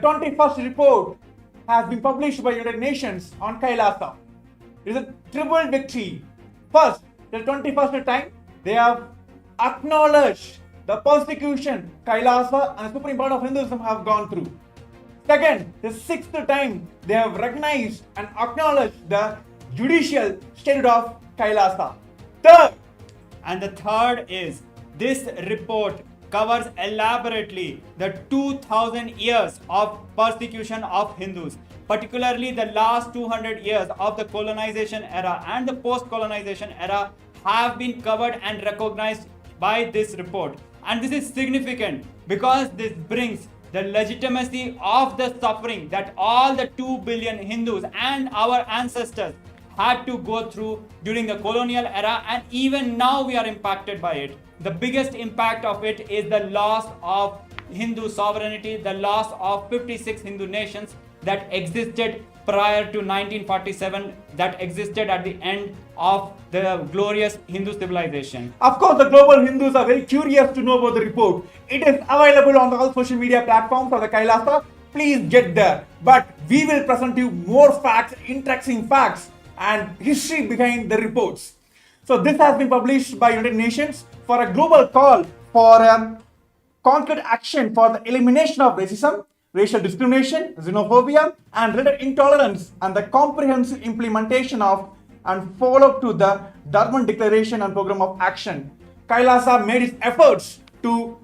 21st report has been published by United Nations on KAILASA. It is a triple victory. First, the 21st time, they have acknowledged the persecution KAILASA and the Supreme Pontiff of Hinduism have gone through. Second, the 6th time, they have recognized and acknowledged the judicial statehood of KAILASA. Third, and the third is this report covers elaborately the 2000 years of persecution of Hindus, particularly the last 200 years of the colonization era and the post-colonization era have been covered and recognized by this report. And this is significant because this brings the legitimacy of the suffering that all the 2 billion Hindus and our ancestors had to go through during the colonial era, and even now we are impacted by it. The biggest impact of it is the loss of Hindu sovereignty, the loss of 56 Hindu nations that existed prior to 1947, that existed at the end of the glorious Hindu civilization. Of course, the global Hindus are very curious to know about the report. It is available on all social media platforms of the KAILASA. Please get there. But we will present you more facts, interesting facts, and history behind the reports. So this has been published by United Nations for a global call for concrete action for the elimination of racism, racial discrimination, xenophobia, and related intolerance, and the comprehensive implementation of and follow-up to the Durban Declaration and Program of Action. KAILASA made its efforts to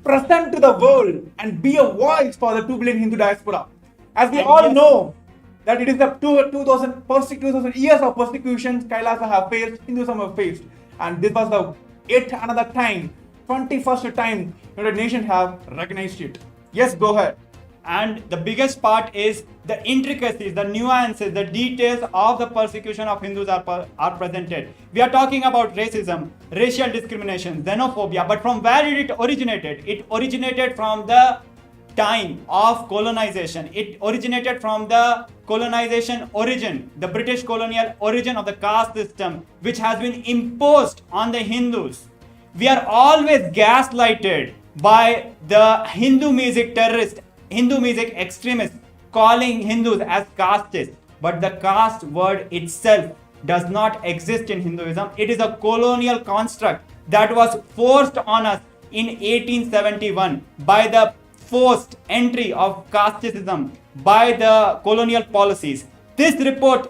present to the world and be a voice for the 2 billion Hindu diaspora. As we all know, that it is the 2000 years of persecutions KAILASA have faced, Hinduism have faced. And this was the yet another time, 21st time, United Nations have recognized it. Yes, go ahead. And the biggest part is the intricacies, the nuances, the details of the persecution of Hindus are presented. We are talking about racism, racial discrimination, xenophobia, but from where did it originated? It originated from the time of colonization. It originated from the colonization origin, the British colonial origin of the caste system, which has been imposed on the Hindus. We are always gaslighted by the Hindu music terrorists, Hindu music extremists, calling Hindus as castes. But the caste word itself does not exist in Hinduism. It is a colonial construct that was forced on us in 1871 by the forced entry of casteism by the colonial policies. This report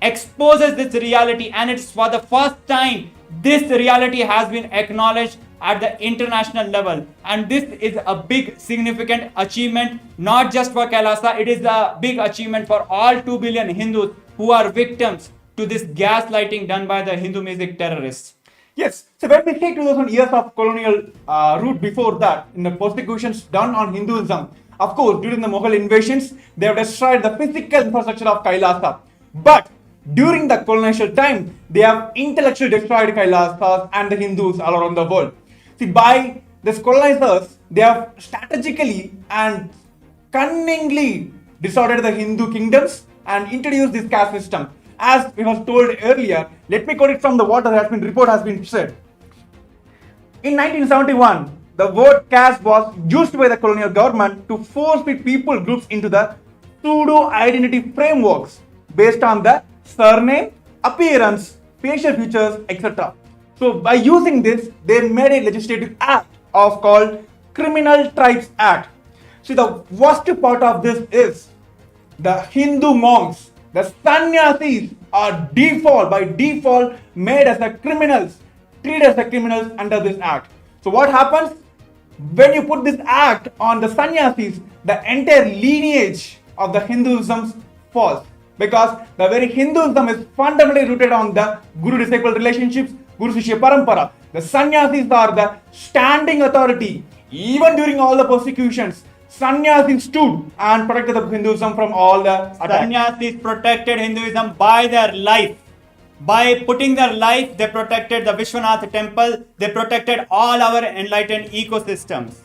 exposes this reality, and it's for the first time this reality has been acknowledged at the international level. And this is a big significant achievement, not just for KAILASA, it is a big achievement for all 2 billion Hindus who are victims to this gaslighting done by the Hindu music terrorists. Yes, so when we say 2000 years of colonial route before that, in the persecutions done on Hinduism, of course, during the Mughal invasions, they have destroyed the physical infrastructure of KAILASA. But during the colonial time, they have intellectually destroyed KAILASA and the Hindus all around the world. See, by these colonizers, they have strategically and cunningly distorted the Hindu kingdoms and introduced this caste system. As we was told earlier, let me quote it from the what report has been said. In 1971, the word caste was used by the colonial government to force people groups into the pseudo-identity frameworks based on the surname, appearance, facial features, etc. So by using this, they made a legislative act called Criminal Tribes Act. See, the worst part of this is the Hindu monks, the sannyasis are by default made as the criminals, treated as the criminals under this act. So what happens? When you put this act on the sannyasis, the entire lineage of the Hinduism falls. Because the very Hinduism is fundamentally rooted on the Guru-disciple relationships, Guru-Shishya Parampara. The sannyasis are the standing authority. Even during all the persecutions, sannyasis stood and protected the Hinduism from all the attacks. Sannyasis protected Hinduism by their life. By putting their life, they protected the Vishwanath temple, they protected all our enlightened ecosystems.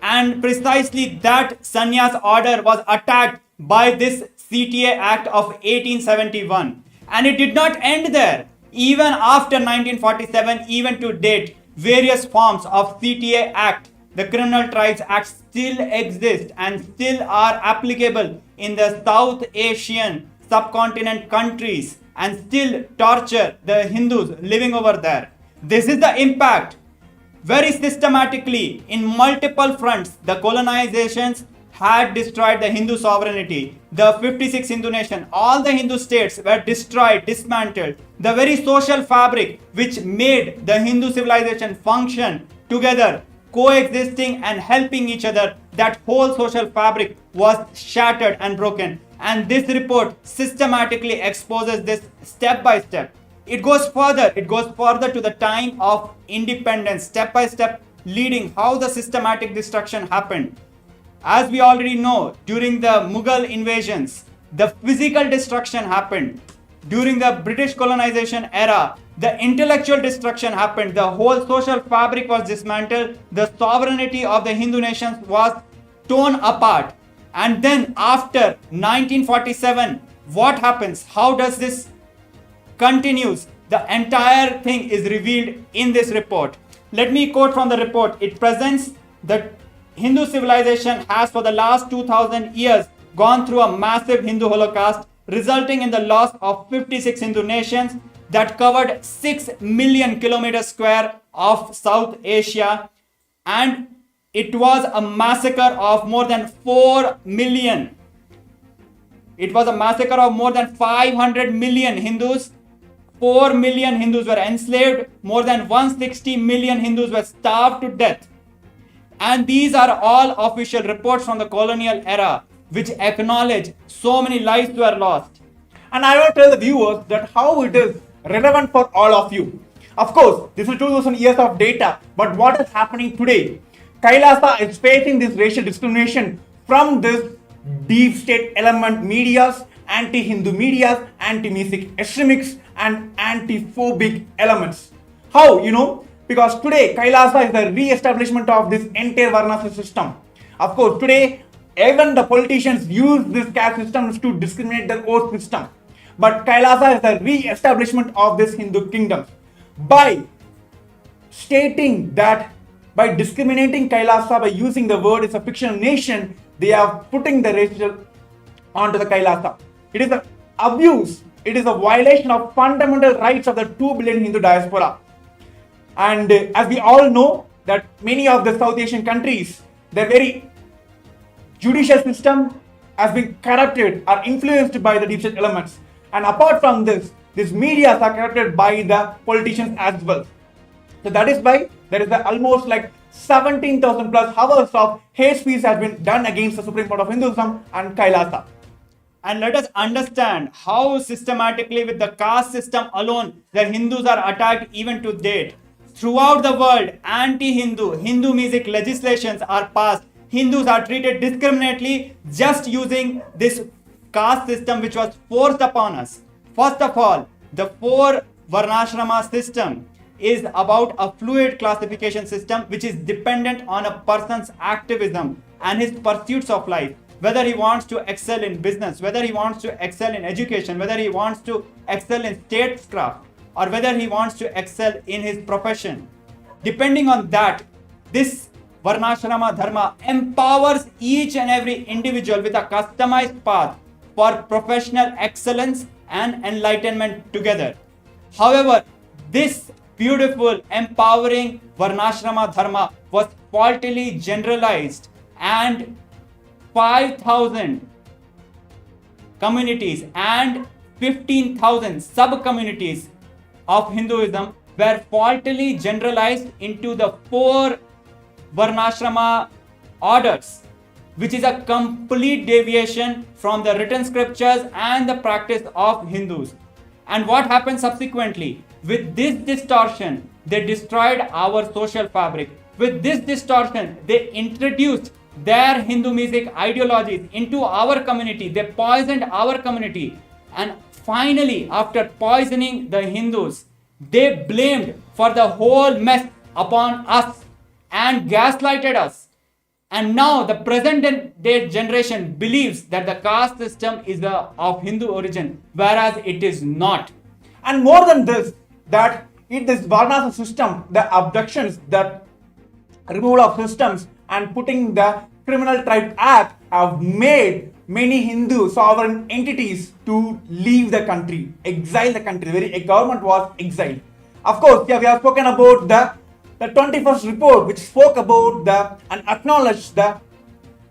And precisely that sannyas order was attacked by this CTA Act of 1871. And it did not end there. Even after 1947, even to date, various forms of CTA Act the criminal tribes act still exist and still are applicable in the South Asian subcontinent countries and still torture the Hindus living over there. This is the impact. Very systematically, in multiple fronts, the colonizations had destroyed the Hindu sovereignty. The 56 Hindu nation, all the Hindu states were destroyed, dismantled. The very social fabric which made the Hindu civilization function together, coexisting and helping each other, that whole social fabric was shattered and broken. And this report systematically exposes this step by step. It goes further to the time of independence, step by step, leading how the systematic destruction happened. As we already know, during the Mughal invasions, the physical destruction happened. During the British colonization era, the intellectual destruction happened. The whole social fabric was dismantled. The sovereignty of the Hindu nations was torn apart. And then after 1947, what happens? How does this continues? The entire thing is revealed in this report. Let me quote from the report. It presents that Hindu civilization has for the last 2000 years gone through a massive Hindu Holocaust, resulting in the loss of 56 Hindu nations that covered 6 million kilometers square of South Asia, and it was a massacre of more than 4 million. It was a massacre of more than 500 million Hindus. 4 million Hindus were enslaved. More than 160 million Hindus were starved to death. And these are all official reports from the colonial era which acknowledge so many lives were lost. And I want to tell the viewers that how it is relevant for all of you. Of course, this is 2000 years of data, but what is happening today? KAILASA is facing this racial discrimination from this deep state element medias, anti-Hindu medias, anti-music extremists, and anti-phobic elements. How? Because today KAILASA is the re-establishment of this entire Varnashram system. Of course, today even the politicians use this caste system to discriminate their own system. But KAILASA is the re-establishment of this Hindu kingdom. By stating that, by discriminating KAILASA, by using the word it's a fictional nation, they are putting the racial onto the KAILASA. It is an abuse. It is a violation of fundamental rights of the 2 billion Hindu diaspora. And as we all know that many of the South Asian countries, their very judicial system has been corrupted or influenced by the deep state elements. And apart from this, these media are corrupted by the politicians as well. So that is why there is almost like 17,000 plus hours of hate speech has been done against the Supreme Pontiff of Hinduism and KAILASA. And let us understand how systematically with the caste system alone the Hindus are attacked even to date. Throughout the world, anti-Hindu, Hindu music legislations are passed. Hindus are treated discriminately just using this caste system which was forced upon us. First of all, the 4 Varnashrama system is about a fluid classification system which is dependent on a person's activism and his pursuits of life. Whether he wants to excel in business, whether he wants to excel in education, whether he wants to excel in statecraft, or whether he wants to excel in his profession. Depending on that, this Varnashrama Dharma empowers each and every individual with a customized path for professional excellence and enlightenment together. However, this beautiful, empowering Varnashrama Dharma was faultily generalized, and 5,000 communities and 15,000 sub-communities of Hinduism were faultily generalized into the 4 Varnashrama orders, which is a complete deviation from the written scriptures and the practice of Hindus. And what happened subsequently? With this distortion, they destroyed our social fabric. With this distortion, they introduced their Hindu music ideologies into our community. They poisoned our community. And finally, after poisoning the Hindus, they blamed for the whole mess upon us and gaslighted us. And now the present day generation believes that the caste system is of Hindu origin, whereas it is not. And more than this, that in this Varnashram system, the abductions that removal of systems and putting the Criminal Tribe Act have made many Hindu sovereign entities to leave the country, exile the country. The very government was exiled. Of course, yeah, we have spoken about the 21st report, which spoke about and acknowledged the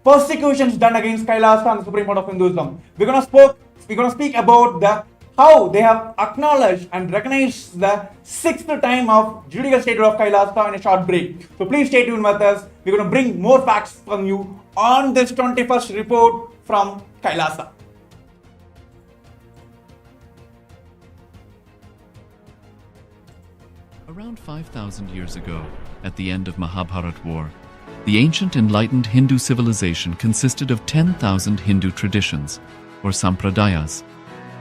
persecutions done against KAILASA and the Supreme Pontiff of Hinduism. We're gonna speak about how they have acknowledged and recognized the 6th time of Juridical Statehood of KAILASA in a short break. So please stay tuned with us. We're going to bring more facts from you on this 21st report from KAILASA. Around 5,000 years ago, at the end of Mahabharat War, the ancient enlightened Hindu civilization consisted of 10,000 Hindu traditions, or sampradayas,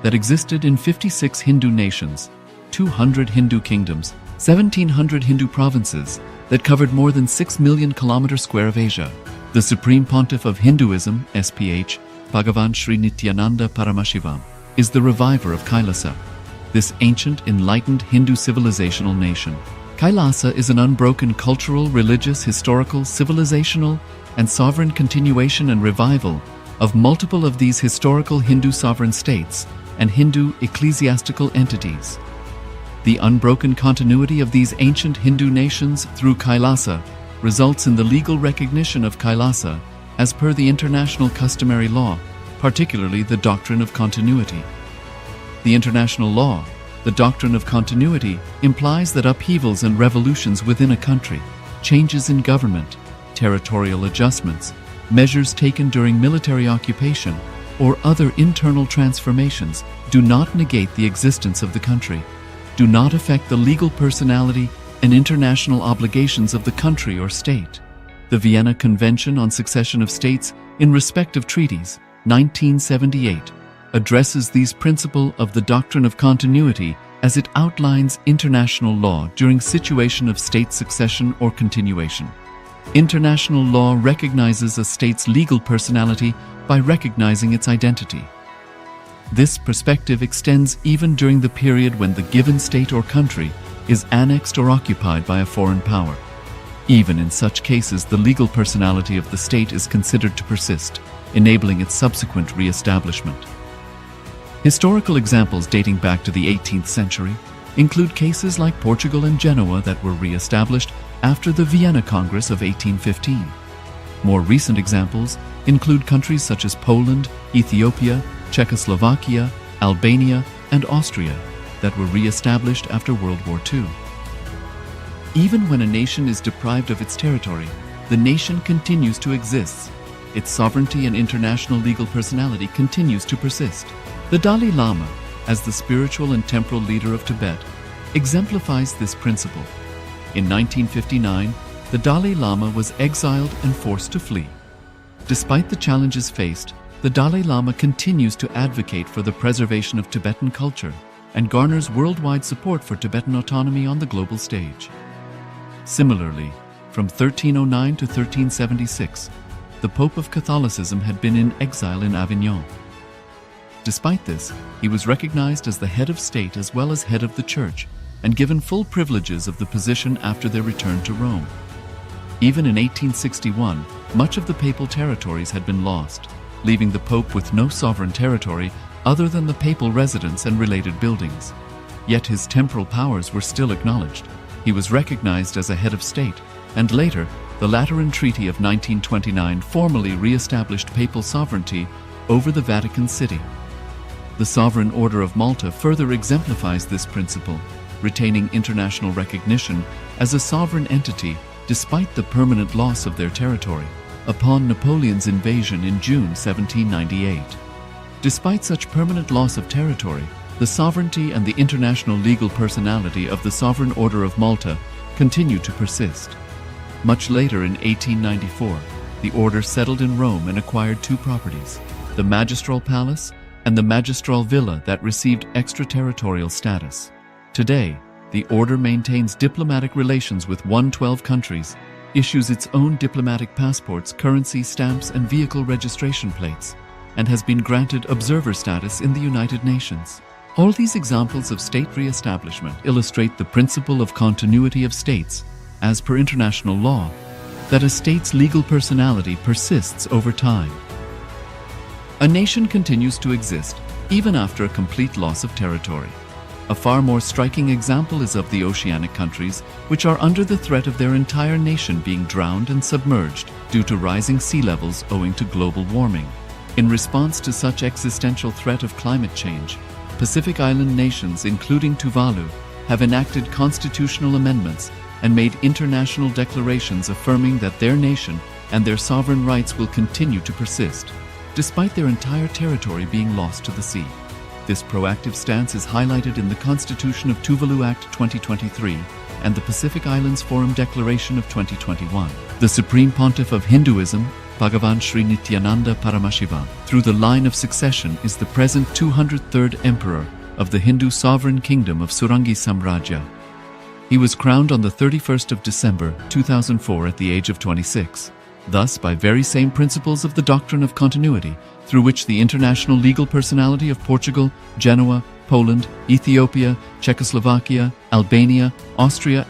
that existed in 56 Hindu nations, 200 Hindu kingdoms, 1,700 Hindu provinces that covered more than 6 million kilometer square of Asia. The Supreme Pontiff of Hinduism, SPH, BHAGAVAN Nithyananda Paramashhivam, is the reviver of KAILASA, this ancient enlightened Hindu civilizational nation. KAILASA is an unbroken cultural, religious, historical, civilizational, and sovereign continuation and revival of multiple of these historical Hindu sovereign states and Hindu ecclesiastical entities. The unbroken continuity of these ancient Hindu nations through KAILASA results in the legal recognition of KAILASA as per the international customary law, particularly the doctrine of continuity. The international law, the doctrine of continuity, implies that upheavals and revolutions within a country, changes in government, territorial adjustments, measures taken during military occupation, or other internal transformations do not negate the existence of the country, do not affect the legal personality and international obligations of the country or state. The Vienna Convention on Succession of States in respect of treaties, 1978, addresses these principles of the doctrine of continuity as it outlines international law during situation of state succession or continuation. International law recognizes a state's legal personality by recognizing its identity. This perspective extends even during the period when the given state or country is annexed or occupied by a foreign power. Even in such cases, the legal personality of the state is considered to persist, enabling its subsequent re-establishment. Historical examples dating back to the 18th century include cases like Portugal and Genoa that were re-established after the Vienna Congress of 1815. More recent examples include countries such as Poland, Ethiopia, Czechoslovakia, Albania, and Austria that were re-established after World War II. Even when a nation is deprived of its territory, the nation continues to exist. Its sovereignty and international legal personality continues to persist. The Dalai Lama, as the spiritual and temporal leader of Tibet, exemplifies this principle. In 1959, the Dalai Lama was exiled and forced to flee. Despite the challenges faced, the Dalai Lama continues to advocate for the preservation of Tibetan culture and garners worldwide support for Tibetan autonomy on the global stage. Similarly, from 1309 to 1376, the Pope of Catholicism had been in exile in Avignon. Despite this, he was recognized as the head of state as well as head of the church and given full privileges of the position after their return to Rome. Even in 1861, much of the papal territories had been lost, leaving the Pope with no sovereign territory other than the papal residence and related buildings. Yet his temporal powers were still acknowledged. He was recognized as a head of state, and later, the Lateran Treaty of 1929 formally re-established papal sovereignty over the Vatican City. The Sovereign Order of Malta further exemplifies this principle, retaining international recognition as a sovereign entity despite the permanent loss of their territory upon Napoleon's invasion in June 1798. Despite such permanent loss of territory, the sovereignty and the international legal personality of the Sovereign Order of Malta continue to persist. Much later in 1894, the order settled in Rome and acquired two properties, the Magistral Palace and the Magistral Villa that received extraterritorial status. Today, the order maintains diplomatic relations with 112 countries, issues its own diplomatic passports, currency, stamps, and vehicle registration plates, and has been granted observer status in the United Nations. All these examples of state re-establishment illustrate the principle of continuity of states, as per international law, that a state's legal personality persists over time. A nation continues to exist even after a complete loss of territory. A far more striking example is of the oceanic countries, which are under the threat of their entire nation being drowned and submerged due to rising sea levels owing to global warming. In response to such existential threat of climate change, Pacific Island nations, including Tuvalu, have enacted constitutional amendments and made international declarations affirming that their nation and their sovereign rights will continue to persist, despite their entire territory being lost to the sea. This proactive stance is highlighted in the Constitution of Tuvalu Act 2023 and the Pacific Islands Forum Declaration of 2021. The Supreme Pontiff of Hinduism, BHAGAVAN Nithyananda Paramashivang, through the line of succession is the present 203rd Emperor of the Hindu Sovereign Kingdom of Surangi Samrajya. He was crowned on the 31st of December 2004 at the age of 26. Thus, by very same principles of the doctrine of continuity, through which the international legal personality of Portugal, Genoa, Poland, Ethiopia, Czechoslovakia, Albania, Austria,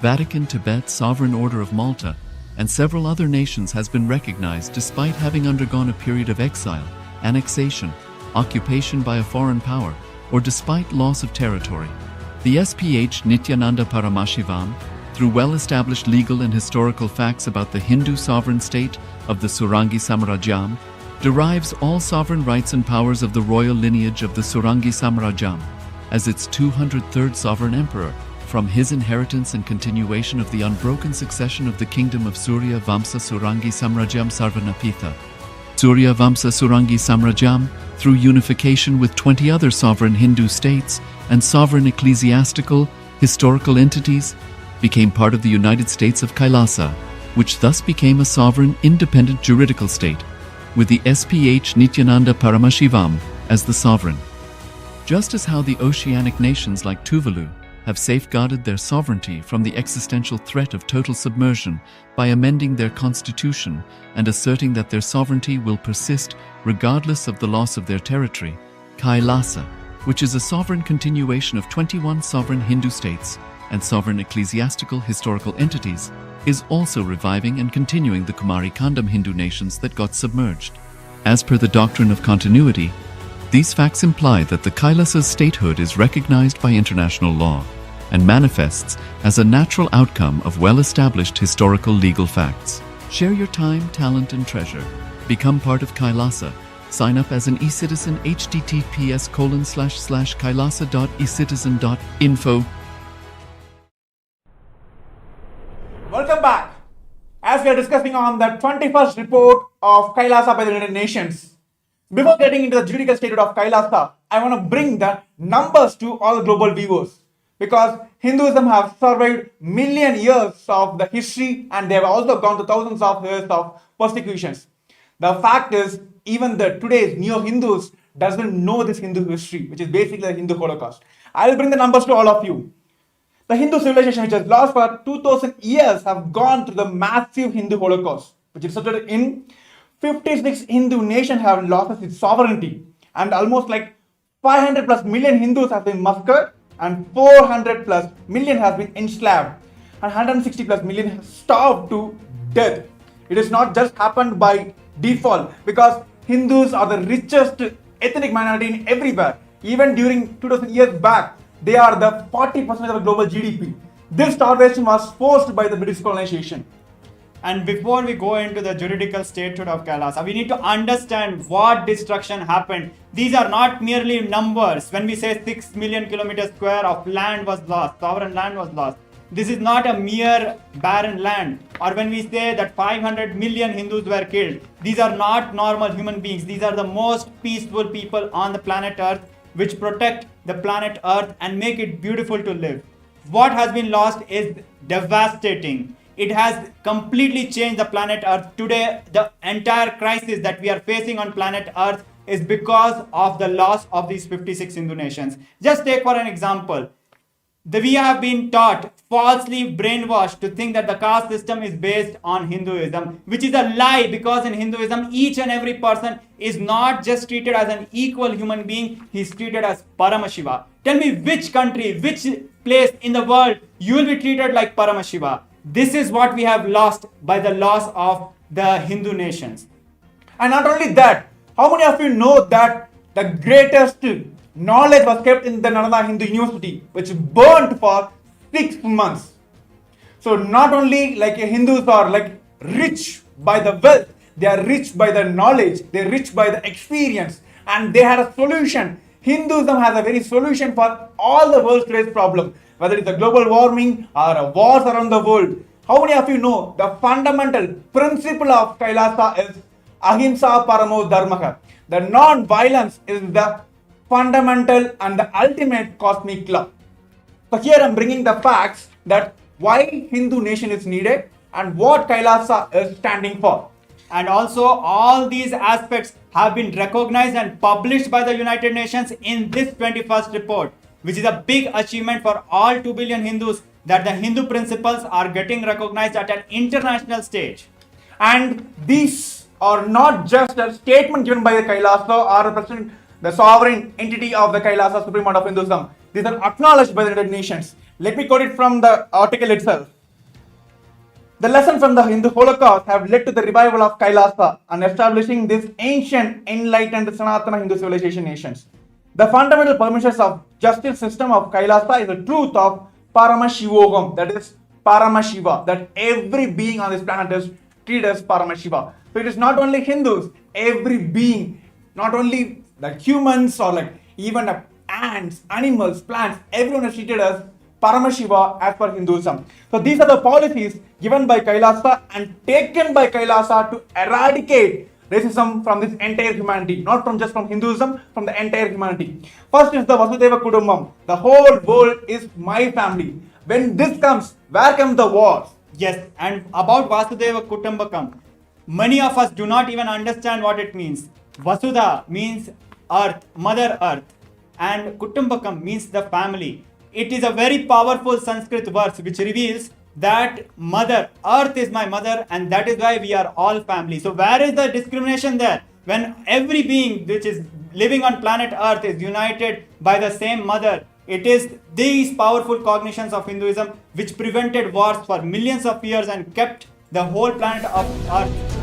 Vatican, Tibet, Sovereign Order of Malta, and several other nations has been recognized despite having undergone a period of exile, annexation, occupation by a foreign power, or despite loss of territory. The SPH Nityananda Paramashivam, through well-established legal and historical facts about the Hindu sovereign state of the Surangi Samrajyam, derives all sovereign rights and powers of the royal lineage of the Surangi Samrajyam as its 203rd sovereign emperor, from his inheritance and continuation of the unbroken succession of the kingdom of Surya Vamsa Surangi Samrajyam Sarvanapitha. Surya Vamsa Surangi Samrajyam, through unification with 20 other sovereign Hindu states and sovereign ecclesiastical, historical entities, became part of the United States of KAILASA, which thus became a sovereign, independent juridical state, with the SPH Nityananda Paramashivam as the sovereign. Just as how the oceanic nations like Tuvalu have safeguarded their sovereignty from the existential threat of total submersion by amending their constitution and asserting that their sovereignty will persist regardless of the loss of their territory, KAILASA, which is a sovereign continuation of 21 sovereign Hindu states and sovereign ecclesiastical historical entities, is also reviving and continuing the Kumari Kandam Hindu nations that got submerged. As per the doctrine of continuity, these facts imply that the KAILASA's statehood is recognized by international law and manifests as a natural outcome of well-established historical legal facts. Share your time, talent, and treasure. Become part of KAILASA. Sign up as an eCitizen https://kailasa.ecitizen.info. Welcome back. As we are discussing on the 21st report of KAILASA by the United Nations, before getting into the juridical statehood of KAILASA, I want to bring the numbers to all global viewers, because Hinduism have survived million years of the history and they have also gone to thousands of years of persecutions. The fact is, even the today's neo-Hindus doesn't know this Hindu history, which is basically the Hindu Holocaust. I will bring the numbers to all of you. The Hindu civilization, which has lost for 2000 years, have gone through the massive Hindu Holocaust, which resulted in 56 Hindu nations have lost its sovereignty, and almost like 500 plus million Hindus have been massacred, and 400 plus million has been enslaved, and 160 plus million have starved to death. It is not just happened by default, because Hindus are the richest ethnic minority in everywhere. Even during 2000 years back, they are the 40% of the global GDP. This starvation was forced by the British colonization. And before we go into the juridical statehood of KAILASA, we need to understand what destruction happened. These are not merely numbers. When we say 6 million kilometers square of land was lost, sovereign land was lost, this is not a mere barren land. Or when we say that 500 million Hindus were killed, these are not normal human beings. These are the most peaceful people on the planet Earth, which protect the planet Earth and make it beautiful to live. What has been lost is devastating. It has completely changed the planet Earth. Today, the entire crisis that we are facing on planet Earth is because of the loss of these 56 Hindu nations. Just take for an example, we have been taught, falsely brainwashed to think that the caste system is based on Hinduism, which is a lie, because in Hinduism, each and every person is not just treated as an equal human being, he is treated as Paramashiva. Tell me which country, which place in the world you will be treated like Paramashiva. This is what we have lost by the loss of the Hindu nations. And not only that, how many of you know that the greatest knowledge was kept in the Nalanda Hindu University, which burnt for 6 months? So not only like Hindus are like rich by the wealth, they are rich by the knowledge, they are rich by the experience, and they had a solution. Hinduism has a very solution for all the world's today's problem, whether it's a global warming or wars around the world. How many of you know the fundamental principle of Kailasa is ahimsa paramo dharmaka? The non-violence is the fundamental and the ultimate cosmic law. So here I'm bringing the facts that why Hindu nation is needed and what Kailasa is standing for. And also, all these aspects have been recognized and published by the United Nations in this 21st report, which is a big achievement for all 2 billion Hindus, that the Hindu principles are getting recognized at an international stage. And these are not just a statement given by the Kailasa or representing the sovereign entity of the Kailasa, Supreme Pontiff of Hinduism. These are acknowledged by the United Nations. Let me quote it from the article itself. The lessons from the Hindu Holocaust have led to the revival of Kailasa and establishing this ancient, enlightened Sanatana Hindu civilization nations. The fundamental permissions of justice system of Kailasa is the truth of Paramashivogam, that is Paramashiva, that every being on this planet is treated as Paramashiva. So it is not only Hindus, every being, not only like humans or like even ants, animals, plants, everyone is treated as Paramashiva as per Hinduism. So these are the policies given by Kailasa and taken by Kailasa to eradicate racism from this entire humanity, not from just from Hinduism, from the entire humanity. First is the Vasudeva Kudumbam. The whole world is my family. When this comes, where comes the wars? Yes, and about Vasudeva Kutumbakam, many of us do not even understand what it means. Vasudha means earth, mother earth, and Kutumbakam means the family. It is a very powerful Sanskrit verse which reveals that mother, earth is my mother, and that is why we are all family. So where is the discrimination there? When every being which is living on planet earth is united by the same mother, it is these powerful cognitions of Hinduism which prevented wars for millions of years and kept the whole planet of earth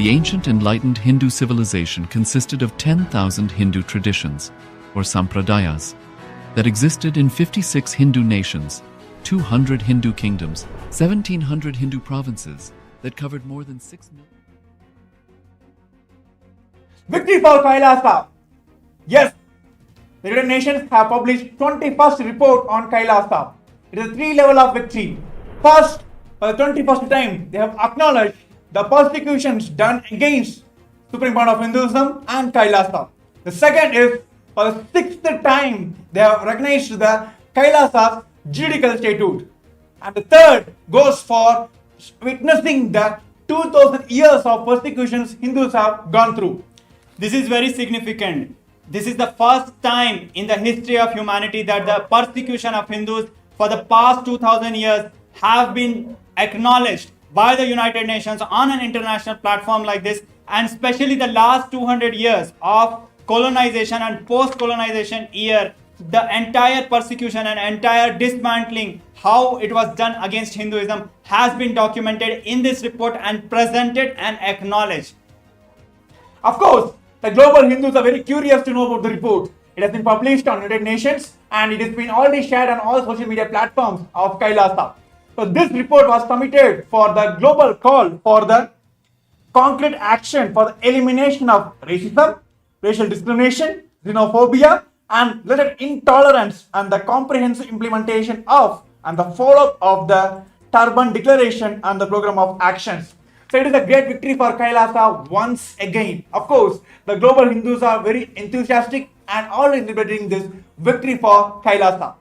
The ancient enlightened Hindu civilization consisted of 10,000 Hindu traditions, or sampradayas, that existed in 56 Hindu nations, 200 Hindu kingdoms, 1,700 Hindu provinces that covered more than 6 million. Victory for KAILASA. Yes, the United Nations have published 21st report on KAILASA. It is a 3-level of victory. First, for the 21st time, they have acknowledged the persecutions done against Supreme Pontiff of Hinduism and KAILASA. The second is, for the 6th time, they have recognized the KAILASA's Juridical Statehood. And the third goes for witnessing the 2000 years of persecutions Hindus have gone through. This is very significant. This is the first time in the history of humanity that the persecution of Hindus for the past 2000 years have been acknowledged by the United Nations on an international platform like this, and especially the last 200 years of colonization and post-colonization year, the entire persecution and entire dismantling, how it was done against Hinduism, has been documented in this report and presented and acknowledged. Of course, the global Hindus are very curious to know about the report. It has been published on United Nations and it has been already shared on all social media platforms of KAILASA. So this report was submitted for the global call for the concrete action for the elimination of racism, racial discrimination, xenophobia, and related intolerance, and the comprehensive implementation of and the follow-up of the Turban Declaration and the program of actions. So it is a great victory for KAILASA once again. Of course, the global Hindus are very enthusiastic and always celebrating this victory for KAILASA.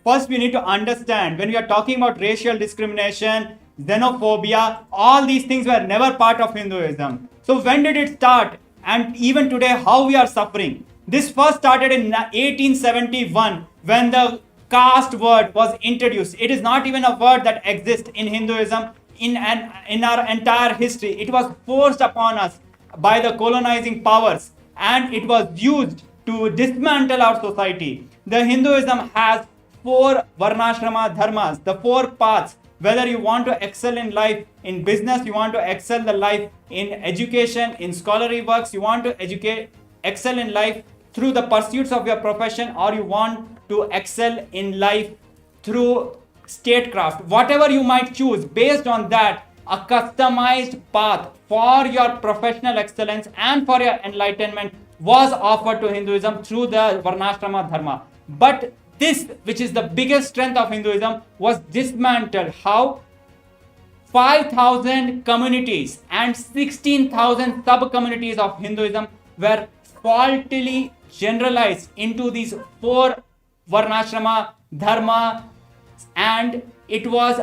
First, we need to understand, when we are talking about racial discrimination, xenophobia, all these things were never part of Hinduism. So when did it start? And even today, how we are suffering? This first started in 1871 when the caste word was introduced. It is not even a word that exists in Hinduism in our entire history. It was forced upon us by the colonizing powers and it was used to dismantle our society. The Hinduism has 4 varnashrama dharmas, the 4 paths. Whether you want to excel in life, in business, you want to excel the life in education, in scholarly works, you want to excel in life through the pursuits of your profession, or you want to excel in life through statecraft. Whatever you might choose, based on that, a customized path for your professional excellence and for your enlightenment was offered to Hinduism through the Varnashrama Dharma. But this, which is the biggest strength of Hinduism, was dismantled. How? 5,000 communities and 16,000 sub-communities of Hinduism were faultily generalized into these 4 Varnashrama Dharma, and it was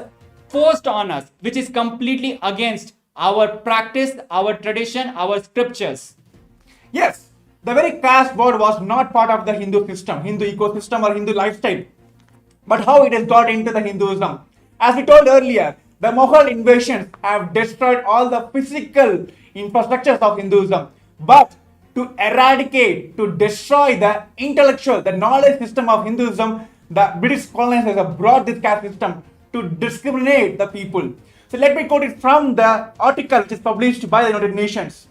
forced on us, which is completely against our practice, our tradition, our scriptures. Yes, the very caste word was not part of the Hindu system, Hindu ecosystem or Hindu lifestyle. But how it has got into the Hinduism? As we told earlier, the Mughal invasions have destroyed all the physical infrastructures of Hinduism. But to eradicate, to destroy the intellectual, the knowledge system of Hinduism, the British colonizers have brought this caste system to discriminate the people. So let me quote it from the article which is published by the United Nations.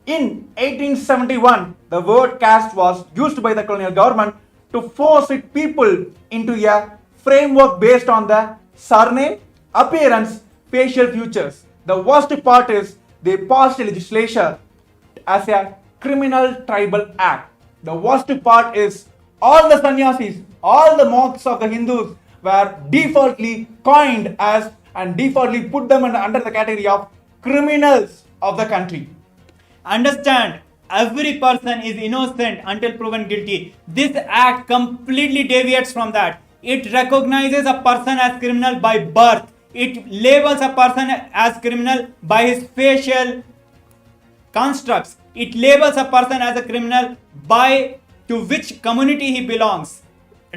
In 1871, the word caste was used by the colonial government to force its people into a framework based on the surname, appearance, facial features. The worst part is they passed a legislation as a criminal tribal act. The worst part is all the sannyasis, all the monks of the Hindus were defaultly coined as and defaultly put them under the category of criminals of the country. Understand, every person is innocent until proven guilty. This act completely deviates from that. It recognizes a person as criminal by birth. It labels a person as criminal by his facial constructs. It labels a person as a criminal by to which community he belongs.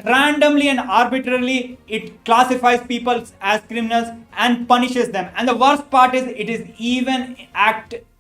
Randomly and arbitrarily, it classifies people as criminals and punishes them. And the worst part is, it is even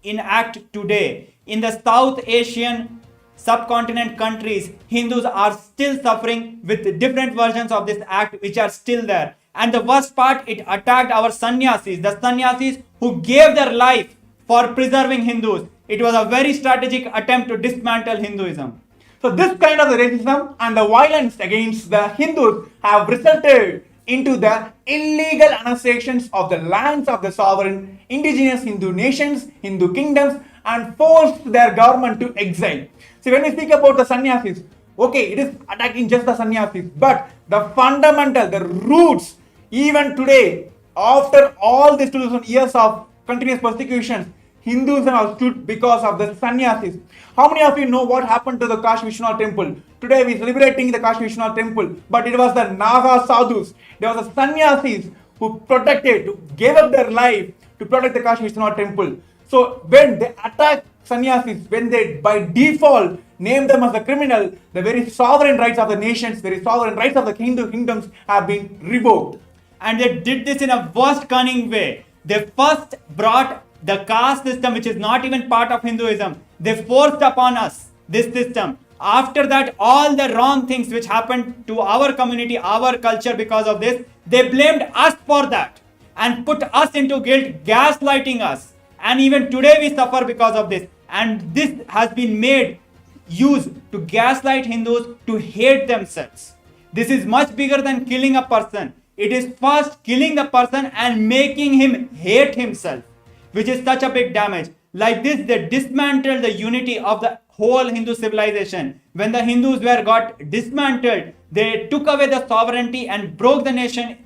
in act today. In the South Asian subcontinent countries, Hindus are still suffering with different versions of this act which are still there. And the worst part, it attacked our sannyasis, the sannyasis who gave their life for preserving Hindus. It was a very strategic attempt to dismantle Hinduism. So this kind of racism and the violence against the Hindus have resulted into the illegal annexations of the lands of the sovereign indigenous Hindu nations, Hindu kingdoms, and forced their government to exile. See, when we speak about the sannyasis, okay, it is attacking just the sannyasis, but the fundamental, the roots, even today, after all these 2000 years of continuous persecutions, Hinduism has stood because of the sannyasis. How many of you know what happened to the Kashi Vishwanath temple? Today we are celebrating the Kashi Vishwanath temple, but it was the Naga sadhus, there was the sannyasis who protected, who gave up their life to protect the Kashi Vishwanath temple. So when they attack sannyasis, when they by default name them as a criminal, the very sovereign rights of the nations, very sovereign rights of the Hindu kingdoms have been revoked. And they did this in a worst cunning way. They first brought the caste system, which is not even part of Hinduism. They forced upon us this system. After that, all the wrong things which happened to our community, our culture because of this, they blamed us for that and put us into guilt, gaslighting us. And even today we suffer because of this. And this has been made used to gaslight Hindus to hate themselves. This is much bigger than killing a person. It is first killing the person and making him hate himself, which is such a big damage. Like this, they dismantled the unity of the whole Hindu civilization. When the Hindus got dismantled, they took away the sovereignty and broke the nation,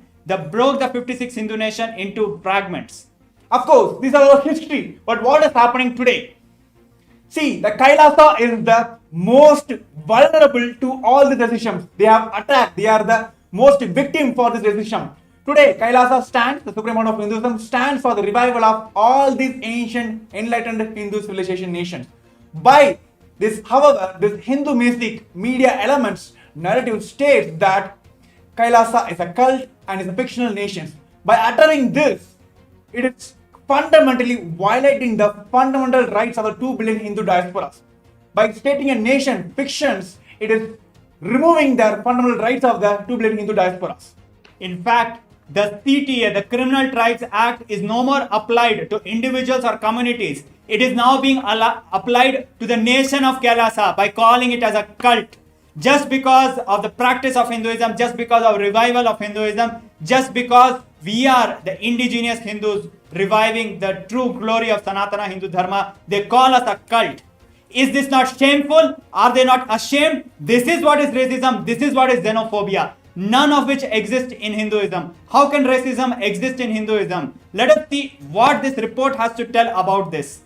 broke the 56 Hindu nation into fragments. Of course, these are our history, but what is happening today? See, the KAILASA is the most vulnerable to all the decisions. They have attacked, they are the most victim for this decision. Today, KAILASA stands, the Supreme Pontiff of Hinduism stands for the revival of all these ancient enlightened Hindu civilization nations. By this, however, this Hindu mystic media elements narrative states that KAILASA is a cult and is a fictional nation. By uttering this, it is fundamentally violating the fundamental rights of the 2 billion Hindu diasporas. By stating a nation fictions, it is removing their fundamental rights of the 2 billion Hindu diasporas. In fact, the CTA, the Criminal Tribes Act, is no more applied to individuals or communities. It is now being applied to the nation of KAILASA by calling it as a cult. Just because of the practice of Hinduism, just because of revival of Hinduism, just because we are the indigenous Hindus reviving the true glory of Sanatana Hindu Dharma, they call us a cult. Is this not shameful? Are they not ashamed? This is what is racism. This is what is xenophobia. None of which exist in Hinduism. How can racism exist in Hinduism? Let us see what this report has to tell about this.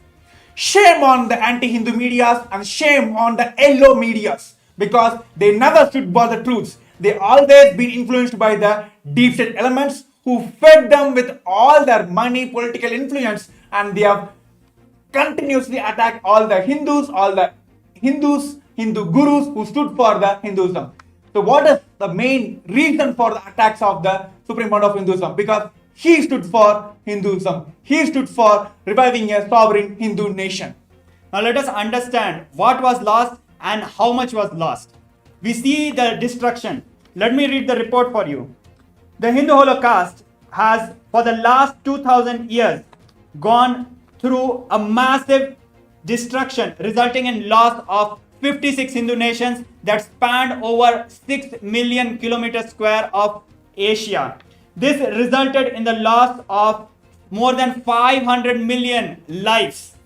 Shame on the anti-Hindu medias and shame on the yellow medias, because they never stood for the truths. They always been influenced by the deep state elements who fed them with all their money, political influence, and they have continuously attacked all the Hindus, Hindu gurus who stood for the Hinduism. So what is the main reason for the attacks of the Supreme Pontiff of Hinduism? Because he stood for Hinduism. He stood for reviving a sovereign Hindu nation. Now let us understand what was lost and how much was lost. We see the destruction. Let me read the report for you. The Hindu Holocaust has, for the last 2000 years, gone through a massive destruction, resulting in loss of 56 Hindu nations that spanned over 6 million kilometers square of Asia. This resulted in the loss of more than 500 million lives.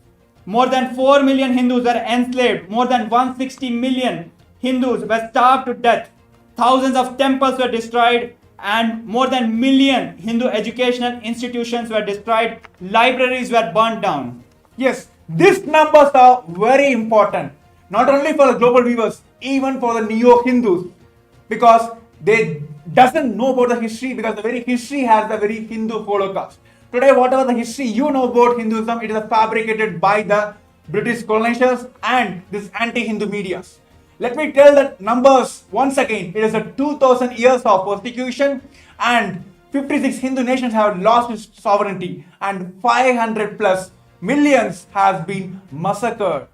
More than 4 million Hindus were enslaved. More than 160 million Hindus were starved to death. Thousands of temples were destroyed, and more than million Hindu educational institutions were destroyed. Libraries were burned down. Yes, these numbers are very important, not only for the global viewers, even for the neo-Hindus, because they doesn't know about the history, because the very history has the very Hindu Holocaust. Today, whatever the history you know about Hinduism, it is fabricated by the British colonizers and this anti-Hindu medias. Let me tell the numbers once again. It is a 2000 years of persecution, and 56 Hindu nations have lost its sovereignty, and 500 plus millions has been massacred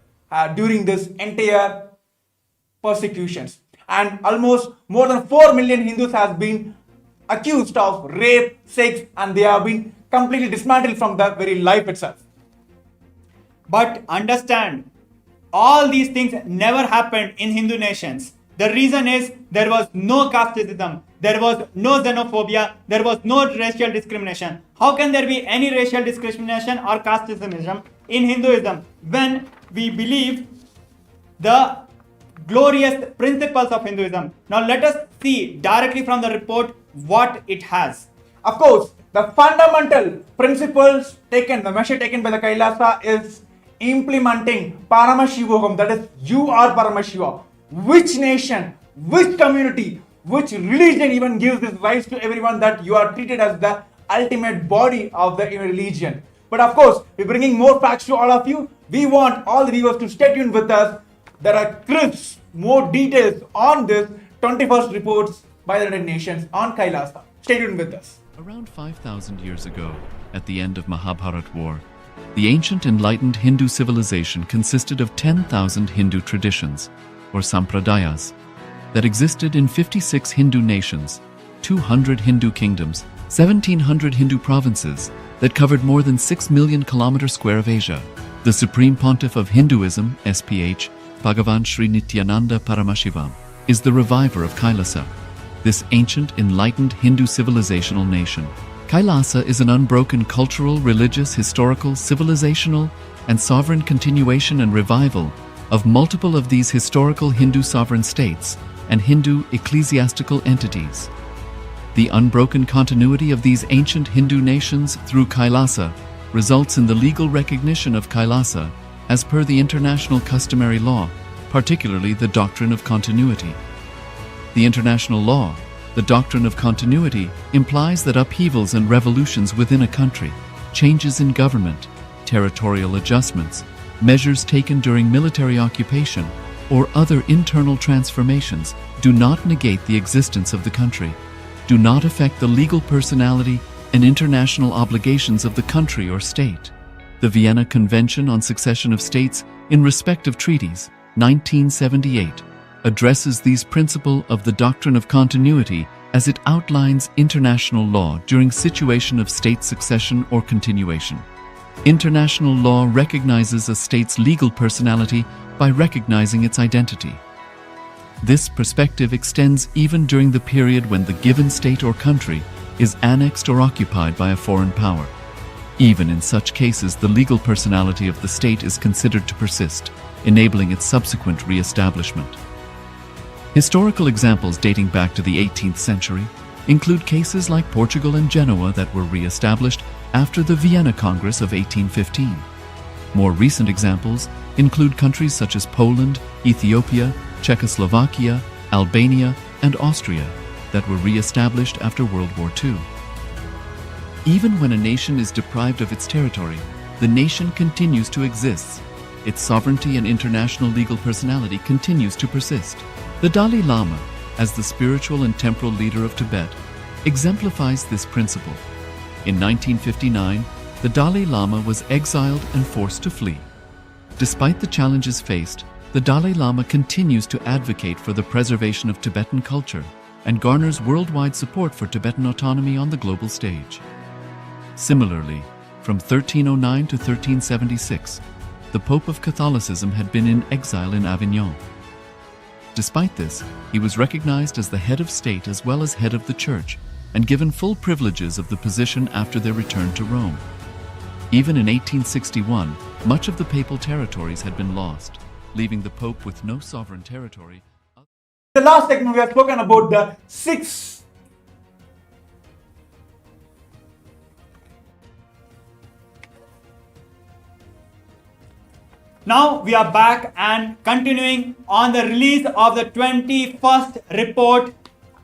during this entire persecutions. And almost more than 4 million Hindus has been accused of rape, sex, and they have been completely dismantled from the very life itself. But understand, all these things never happened in Hindu nations. The reason is there was no casteism, there was no xenophobia, there was no racial discrimination. How can there be any racial discrimination or casteism in Hinduism when we believe the glorious principles of Hinduism? Now let us see directly from the report what it has. Of course, the fundamental principles taken, the measure taken by the KAILASA is implementing Paramashivam, that is, you are Paramashiva. Which nation, which community, which religion even gives this rights to everyone that you are treated as the ultimate body of the religion? But of course, we're bringing more facts to all of you. We want all the viewers to stay tuned with us. There are crisp, more details on this 21st reports by the United Nations on KAILASA. Stay tuned with us. Around 5,000 years ago, at the end of Mahabharat War, the ancient enlightened Hindu civilization consisted of 10,000 Hindu traditions, or sampradayas, that existed in 56 Hindu nations, 200 Hindu kingdoms, 1,700 Hindu provinces that covered more than 6 million kilometer square of Asia. The Supreme Pontiff of Hinduism, SPH, BHAGAVAN Nithyananda Paramashivam, is the reviver of KAILASA, this ancient enlightened Hindu civilizational nation. KAILASA is an unbroken cultural, religious, historical, civilizational, and sovereign continuation and revival of multiple of these historical Hindu sovereign states and Hindu ecclesiastical entities. The unbroken continuity of these ancient Hindu nations through KAILASA results in the legal recognition of KAILASA as per the international customary law, particularly the doctrine of continuity. The international law, the doctrine of continuity, implies that upheavals and revolutions within a country, changes in government, territorial adjustments, measures taken during military occupation, or other internal transformations do not negate the existence of the country, do not affect the legal personality and international obligations of the country or state. The Vienna Convention on Succession of States in respect of treaties, 1978, addresses these principles of the doctrine of continuity as it outlines international law during situation of state succession or continuation. International law recognizes a state's legal personality by recognizing its identity. This perspective extends even during the period when the given state or country is annexed or occupied by a foreign power. Even in such cases, the legal personality of the state is considered to persist, enabling its subsequent re-establishment. Historical examples dating back to the 18th century include cases like Portugal and Genoa that were re-established after the Vienna Congress of 1815. More recent examples include countries such as Poland, Ethiopia, Czechoslovakia, Albania, and Austria that were re-established after World War II. Even when a nation is deprived of its territory, the nation continues to exist. Its sovereignty and international legal personality continues to persist. The Dalai Lama, as the spiritual and temporal leader of Tibet, exemplifies this principle. In 1959, the Dalai Lama was exiled and forced to flee. Despite the challenges faced, the Dalai Lama continues to advocate for the preservation of Tibetan culture and garners worldwide support for Tibetan autonomy on the global stage. Similarly, from 1309 to 1376, the Pope of Catholicism had been in exile in Avignon. Despite this, he was recognized as the head of state as well as head of the church and given full privileges of the position after their return to Rome. Even in 1861, much of the papal territories had been lost, leaving the Pope with no sovereign territory. The last segment we have spoken about the 6 Now we are back and continuing on the release of the 21st report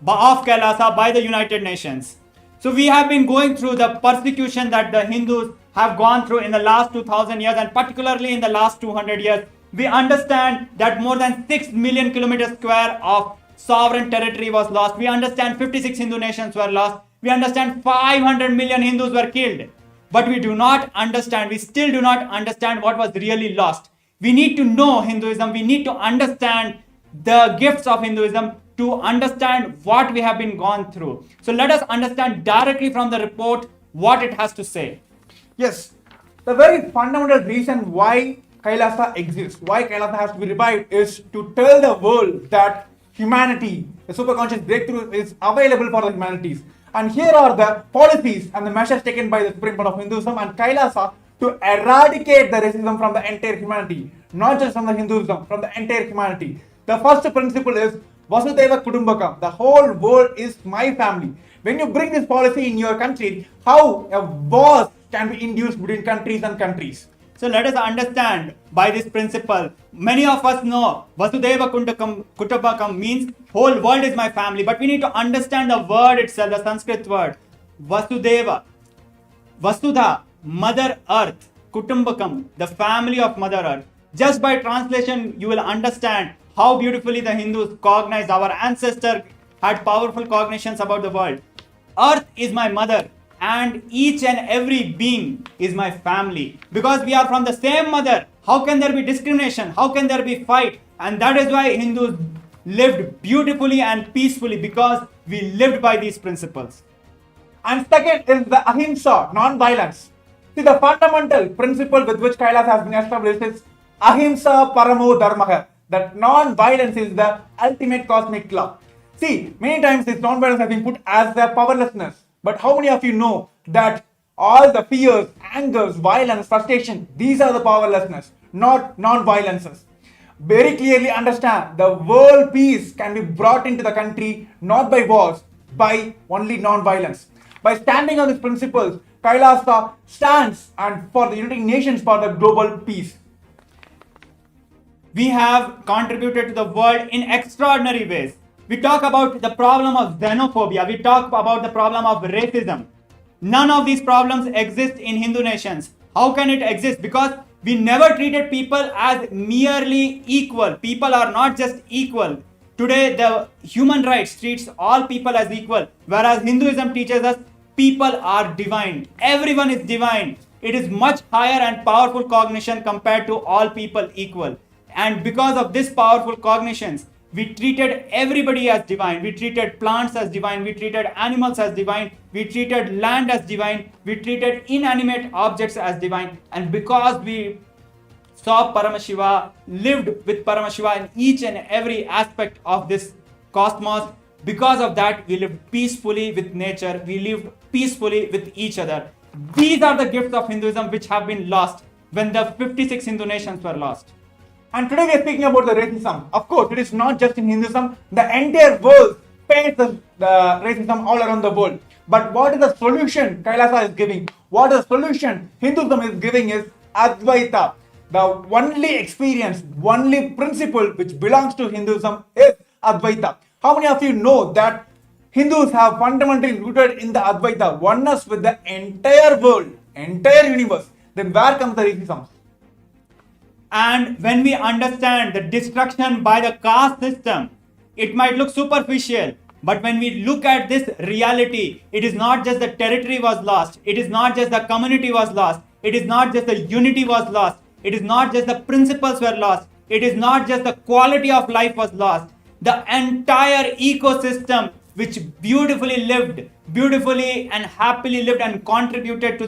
of KAILASA by the United Nations. So we have been going through the persecution that the Hindus have gone through in the last 2000 years and particularly in the last 200 years. We understand that more than 6 million kilometers square of sovereign territory was lost. We understand 56 Hindu nations were lost. We understand 500 million Hindus were killed. But we do not understand, we still do not understand what was really lost. We need to know Hinduism, we need to understand the gifts of Hinduism to understand what we have been gone through. So let us understand directly from the report what it has to say. Yes, The very fundamental reason why Kailasa exists, why Kailasa has to be revived, is to tell the world that humanity, the superconscious breakthrough, is available for the humanities. And here are the policies and the measures taken by the Supreme Pontiff of Hinduism and Kailasa to eradicate the racism from the entire humanity, not just from the Hinduism, from the entire humanity. The first principle is Vasudhaiva Kudumbakam. The whole world is my family. When you bring this policy in your country, how a war can be induced between countries and countries? So let us understand by this principle. Many of us know Vasudhaiva Kutumbakam means whole world is my family. But we need to understand the word itself, the Sanskrit word. Vasudhaiva, Vasudha, Mother Earth, Kutumbakam, the family of Mother Earth. Just by translation, you will understand how beautifully the Hindus cognize. Our ancestor had powerful cognitions about the world. Earth is my mother, and each and every being is my family. Because we are from the same mother, how can there be discrimination? How can there be fight? And that is why Hindus lived beautifully and peacefully, because we lived by these principles. And second is the ahimsa, non-violence. See, the fundamental principle with which Kailasa has been established is ahimsa paramo dharmaha, that non-violence is the ultimate cosmic law. See, many times this non-violence has been put as the powerlessness. But how many of you know that all the fears, angers, violence, frustration, these are the powerlessness, not non-violences. Very clearly understand the world peace can be brought into the country not by wars, by only non-violence. By standing on these principles, Kailasa stands and for the United Nations for the global peace. We have contributed to the world in extraordinary ways. We talk about the problem of xenophobia. We talk about the problem of racism. None of these problems exist in Hindu nations. How can it exist? Because we never treated people as merely equal. People are not just equal. Today, the human rights treats all people as equal, whereas Hinduism teaches us people are divine. Everyone is divine. It is much higher and powerful cognition compared to all people equal. And because of this powerful cognitions, we treated everybody as divine. We treated plants as divine. We treated animals as divine. We treated land as divine. We treated inanimate objects as divine. And because we saw Paramashiva, lived with Paramashiva in each and every aspect of this cosmos, because of that, we lived peacefully with nature. We lived peacefully with each other. These are the gifts of Hinduism which have been lost when the 56 Hindu nations were lost. And today we are speaking about the racism. Of course, it is not just in Hinduism. The entire world faces the racism all around the world. But what is the solution Kailasa is giving? What is the solution Hinduism is giving is Advaita. The only experience, only principle which belongs to Hinduism is Advaita. How many of you know that Hindus have fundamentally rooted in the Advaita, oneness with the entire world, entire universe? Then where comes the racism? And when we understand the destruction by the caste system, it might look superficial. But when we look at this reality, it is not just the territory was lost. It is not just the community was lost. It is not just the unity was lost. It is not just the principles were lost. It is not just the quality of life was lost. The entire ecosystem which beautifully lived, beautifully and happily lived and contributed to